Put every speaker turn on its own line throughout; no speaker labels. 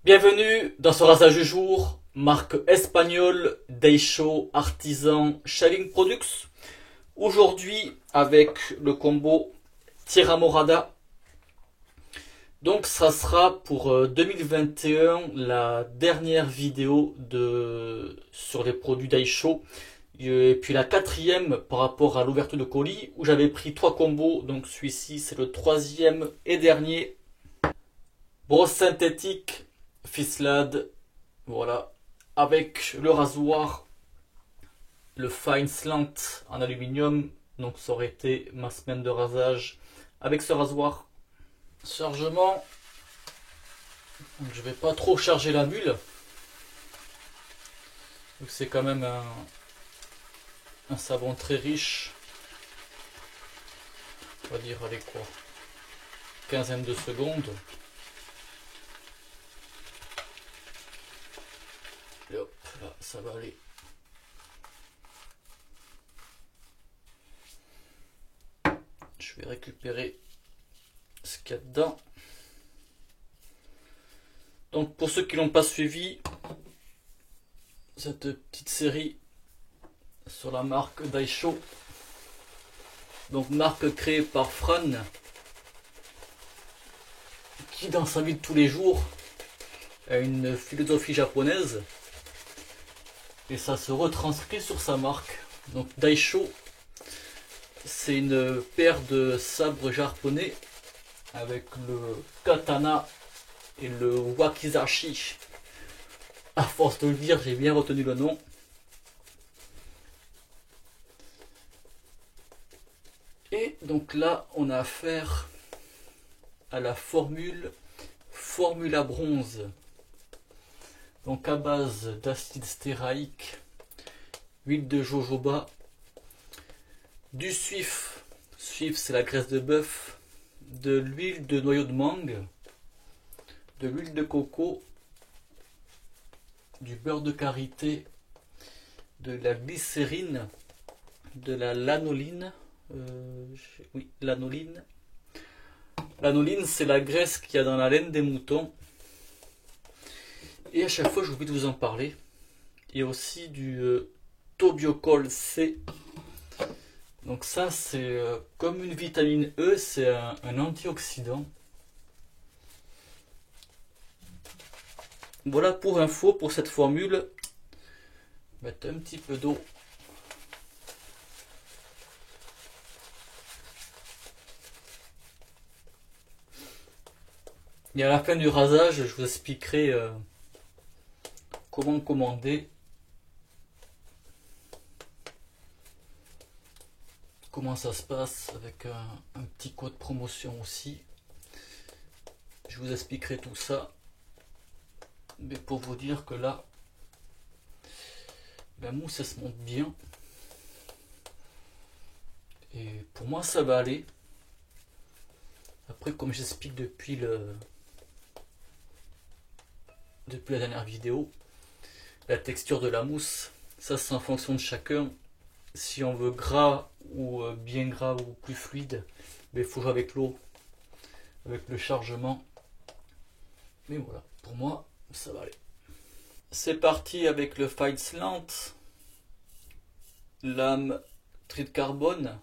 Bienvenue dans ce rasage du jour, marque espagnole, Daisho Artisan Shaving Products. Aujourd'hui avec le combo Tierra Morada. Donc ça sera pour 2021 la dernière vidéo sur les produits Daisho. Et puis la quatrième par rapport à l'ouverture de colis où j'avais pris 3 combos. Donc celui-ci c'est le troisième et dernier. Brosse synthétique, ficelade, voilà, avec le rasoir, le fine slant en aluminium. Donc ça aurait été ma semaine de rasage avec ce rasoir. Chargement, donc je vais pas trop charger la bulle. C'est quand même un savon très riche. On va dire, allez quoi, quinzaine de secondes. Et hop, là, ça va aller. Je vais récupérer ce qu'il y a dedans. Donc pour ceux qui n'ont pas suivi cette petite série sur la marque Daisho, donc marque créée par Fran, qui dans sa vie de tous les jours a une philosophie japonaise et ça se retranscrit sur sa marque. Donc Daisho, c'est une paire de sabres japonais avec le katana et le wakizashi. À force de le dire, j'ai bien retenu le nom. Et donc là, on a affaire à la Formula Bronze. Donc à base d'acide stéraïque, huile de jojoba, du suif, c'est la graisse de bœuf, de l'huile de noyau de mangue, de l'huile de coco, du beurre de karité, de la glycérine, de la lanoline. Oui, lanoline. L'anoline, c'est la graisse qu'il y a dans la laine des moutons. Et à chaque fois, j'oublie de vous en parler. Il y a aussi du tobiokol C. Donc ça, c'est comme une vitamine E, c'est un antioxydant. Voilà pour info pour cette formule. Mettre un petit peu d'eau. Et à la fin du rasage, je vous expliquerai comment commander, comment ça se passe avec un petit code promotion aussi. Je vous expliquerai tout ça. Mais pour vous dire que là, la mousse elle se monte bien. Et pour moi ça va aller. Après, comme j'explique depuis la dernière vidéo, la texture de la mousse, ça c'est en fonction de chacun. Si on veut gras ou bien gras ou plus fluide, il faut jouer avec l'eau, avec le chargement. Mais voilà, pour moi ça va aller. C'est parti avec le fine slant, lame tri de carbone.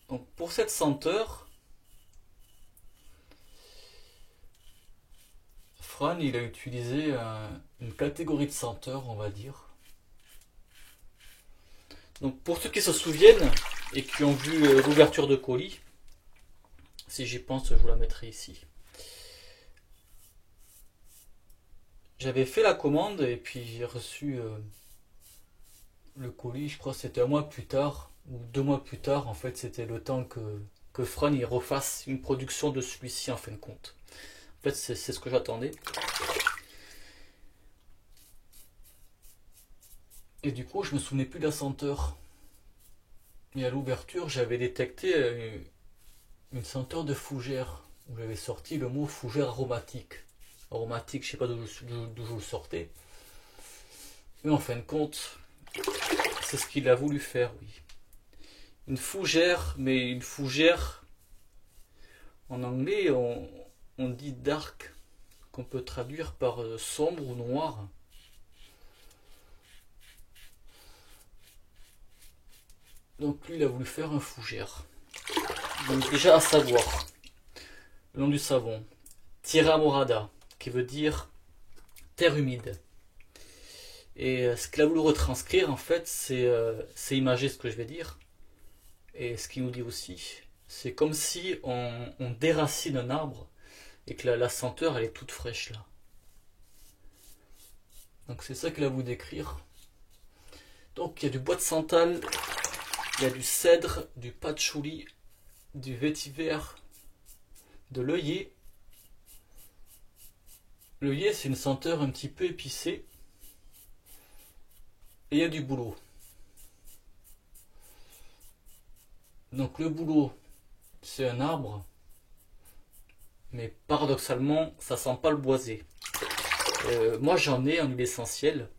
Donc pour cette senteur, Fran il a utilisé une catégorie de senteur, on va dire. Donc pour ceux qui se souviennent et qui ont vu l'ouverture de colis, si j'y pense, je vous la mettrai ici. J'avais fait la commande et puis j'ai reçu le colis, je crois que c'était un mois plus tard ou 2 mois plus tard. En fait, c'était le temps que Fran il refasse une production de celui-ci en fin de compte. En fait, c'est ce que j'attendais. Et du coup, je me souvenais plus de la senteur. Et à l'ouverture, j'avais détecté une senteur de fougère, où j'avais sorti le mot fougère aromatique. Aromatique, je sais pas d'où je le sortais. Mais en fin de compte, c'est ce qu'il a voulu faire, oui. Une fougère, mais une fougère, en anglais, on dit dark, qu'on peut traduire par sombre ou noir. Donc lui, il a voulu faire un fougère. Donc déjà à savoir, le nom du savon, Tierra Morada, qui veut dire terre humide. Et ce qu'il a voulu retranscrire, en fait, c'est imager ce que je vais dire. Et ce qu'il nous dit aussi, c'est comme si on déracine un arbre et que la senteur, elle est toute fraîche là. Donc c'est ça qu'il a voulu décrire. Donc il y a du bois de santal, il y a du cèdre, du patchouli, du vétiver, de l'œillet. L'œillet, c'est une senteur un petit peu épicée. Et il y a du bouleau. Donc le bouleau, c'est un arbre, mais paradoxalement, ça sent pas le boisé. Moi j'en ai en huile essentielle,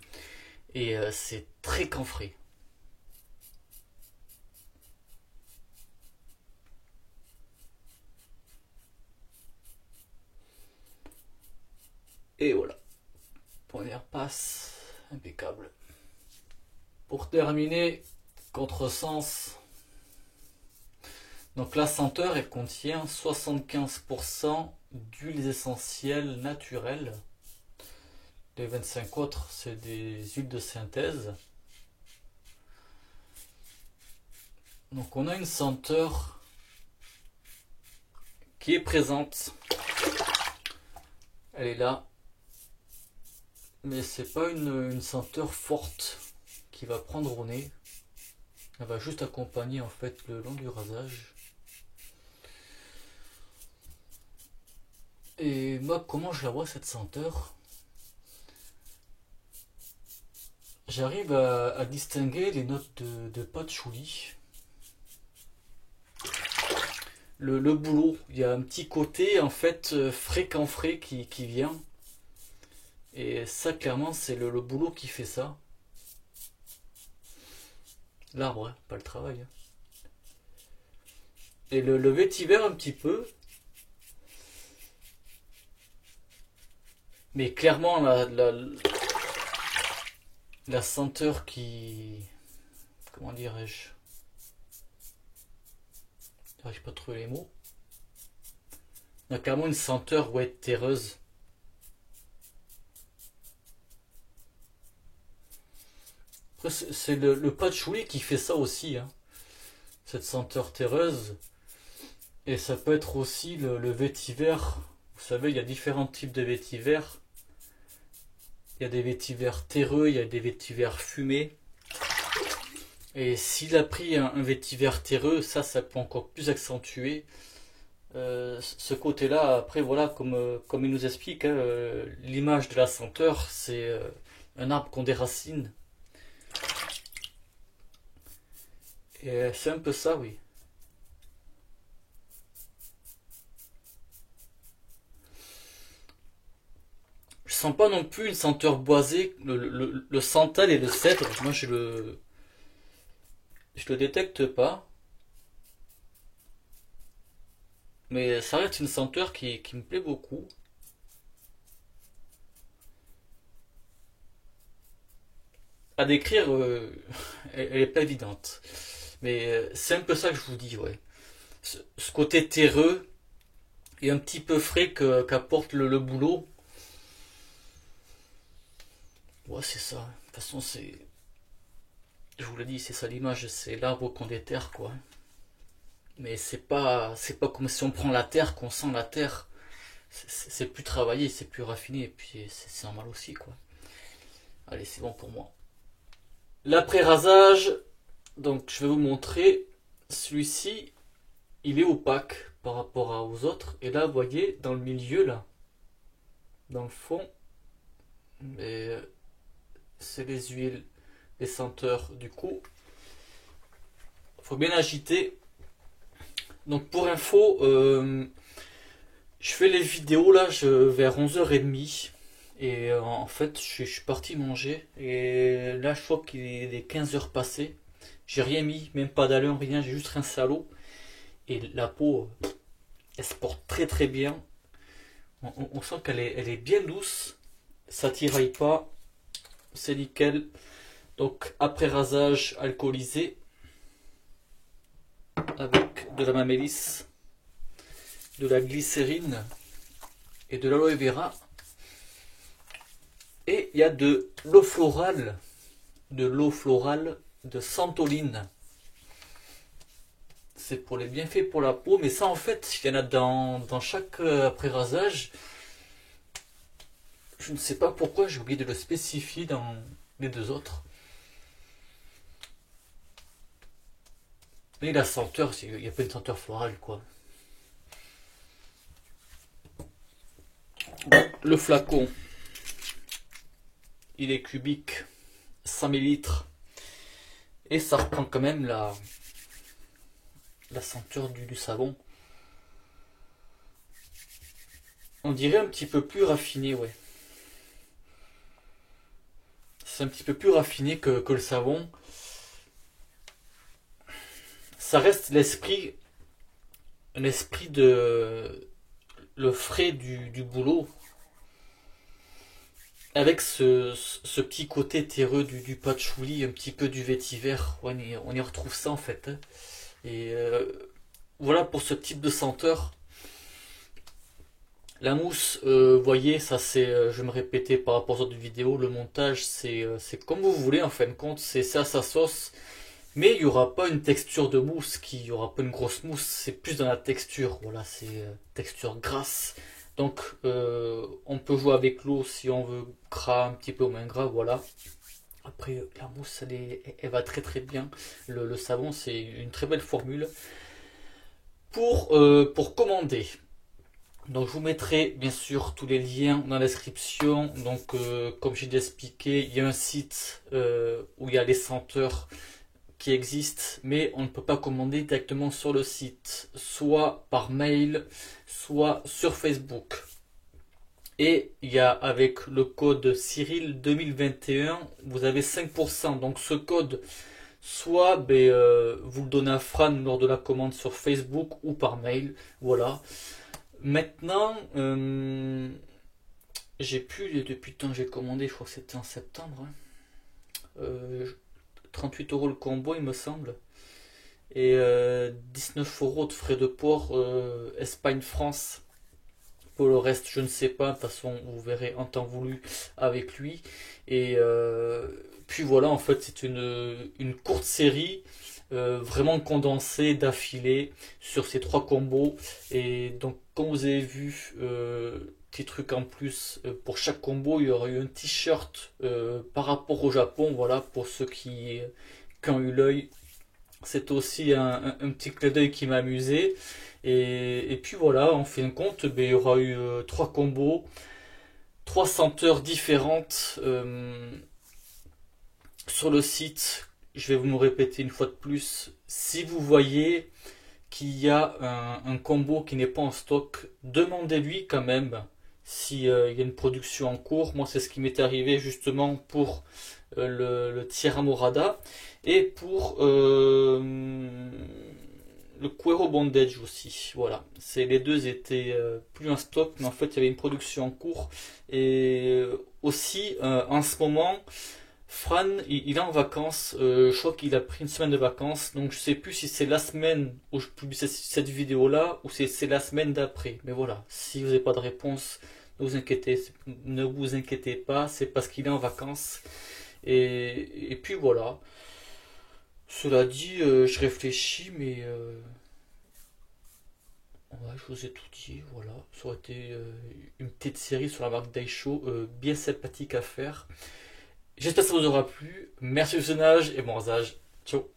et c'est très camphré. Et voilà, première passe, impeccable. Pour terminer, contresens. Donc la senteur, elle contient 75% d'huiles essentielles naturelles. Les 25 autres, c'est des huiles de synthèse. Donc on a une senteur qui est présente. Elle est là. Mais c'est pas une senteur forte qui va prendre au nez. Elle va juste accompagner en fait le long du rasage. Et moi, comment je la vois cette senteur? J'arrive à distinguer les notes de patchouli. Le bouleau, il y a un petit côté en fait frais camphré qui vient. Et ça clairement c'est le bouleau qui fait ça. L'arbre, hein, pas le travail. Et le vétiver un petit peu. Mais clairement la senteur qui... Comment dirais-je? J'arrive pas à trouver les mots. Il y a clairement une senteur ouais, terreuse. Après, c'est le patchouli qui fait ça aussi. Hein. Cette senteur terreuse. Et ça peut être aussi le vétiver. Vous savez, il y a différents types de vétiver. Il y a des vétivers terreux, il y a des vétivers fumés. Et s'il a pris un vétiver terreux, ça peut encore plus accentuer ce côté-là. Après, voilà, comme il nous explique, hein, l'image de la senteur, c'est un arbre qu'on déracine. Et c'est un peu ça, oui. Je sens pas non plus une senteur boisée. Le santal et le cèdre, moi je le détecte pas. Mais ça reste une senteur qui me plaît beaucoup. À décrire, elle est pas évidente. Mais c'est un peu ça que je vous dis, ouais. Ce côté terreux et un petit peu frais qu'apporte le boulot. Ouais, c'est ça. De toute façon, c'est... Je vous l'ai dit, c'est ça l'image, c'est l'arbre qu'on déterre, quoi. Mais c'est pas comme si on prend la terre, qu'on sent la terre. C'est plus travaillé, c'est plus raffiné, et puis c'est normal aussi, quoi. Allez, c'est bon pour moi. L'après-rasage, donc je vais vous montrer. Celui-ci, il est opaque par rapport aux autres. Et là, vous voyez, dans le milieu, là, dans le fond, c'est les huiles, les senteurs. Du coup, il faut bien agiter. Donc pour info, je fais les vidéos là vers 11h30. Et en fait, je suis parti manger. Et là, je crois qu'il est 15h passées. J'ai rien mis, même pas d'allure, rien. J'ai juste rincé à l'eau. Et la peau, elle se porte très très bien. On sent elle est bien douce, ça tiraille pas, c'est nickel. Donc après rasage alcoolisé avec de la mamélisse, de la glycérine et de l'aloe vera. Et il y a de l'eau florale, de santoline. C'est pour les bienfaits pour la peau, mais ça en fait, il y en a dans chaque après-rasage. Je ne sais pas pourquoi, j'ai oublié de le spécifier dans les deux autres. Mais la senteur, il n'y a pas une senteur florale quoi. Le flacon, il est cubique, 100 ml. Et ça reprend quand même la senteur du savon. On dirait un petit peu plus raffiné, ouais. C'est un petit peu plus raffiné que le savon. Ça reste l'esprit de le frais du boulot, avec ce petit côté terreux du patchouli, un petit peu du vétiver. On y retrouve ça en fait, hein. Et voilà pour ce type de senteur. La mousse, voyez, ça c'est, je vais me répéter par rapport aux autres vidéos, le montage c'est comme vous voulez en fin de compte, c'est à sa sauce. Mais il n'y aura pas une texture de mousse, il n'y aura pas une grosse mousse, c'est plus dans la texture, voilà, c'est texture grasse. Donc on peut jouer avec l'eau si on veut gras, un petit peu moins gras, voilà. Après la mousse elle va très très bien. Le savon c'est une très belle formule. Pour commander, donc je vous mettrai bien sûr tous les liens dans la description. Donc comme j'ai déjà expliqué, il y a un site où il y a les senteurs qui existent, mais on ne peut pas commander directement sur le site, soit par mail, soit sur Facebook. Et il y a avec le code Cyril 2021, vous avez 5%. Donc ce code, soit vous le donnez à Fran lors de la commande sur Facebook ou par mail. Voilà. Maintenant, j'ai plus depuis le temps que j'ai commandé, je crois que c'était en septembre. 38 € le combo, il me semble. Et 19 € de frais de port Espagne-France. Pour le reste, je ne sais pas. De toute façon, vous verrez en temps voulu avec lui. Et puis voilà, en fait, c'est une courte série vraiment condensée d'affilée sur ces 3 combos. Et donc, comme vous avez vu, petit truc en plus, pour chaque combo, il y aura eu un t-shirt par rapport au Japon. Voilà, pour ceux qui ont eu l'œil. C'est aussi un petit clin d'œil qui m'a amusé. Et puis voilà, en fin de compte, il y aura eu 3 combos, 3 senteurs différentes sur le site. Je vais vous me répéter une fois de plus. Si vous voyez qu'il y a un combo qui n'est pas en stock, demandez-lui quand même s'il y a une production en cours. Moi, c'est ce qui m'est arrivé justement pour le Tierra Morada et pour le Cuero Bondage aussi. Voilà, les deux étaient plus en stock, mais en fait il y avait une production en cours. Et aussi en ce moment, Fran il est en vacances. Je crois qu'il a pris une semaine de vacances, donc je sais plus si c'est la semaine où je publie cette vidéo là ou si c'est la semaine d'après. Mais voilà, si vous n'avez pas de réponse, ne vous inquiétez pas, c'est parce qu'il est en vacances. Et puis voilà. Cela dit, je réfléchis, mais ouais, je vous ai tout dit. Voilà, ça aurait été une petite série sur la marque Daisho, bien sympathique à faire. J'espère que ça vous aura plu. Merci du visionnage et bon rasage. Ciao.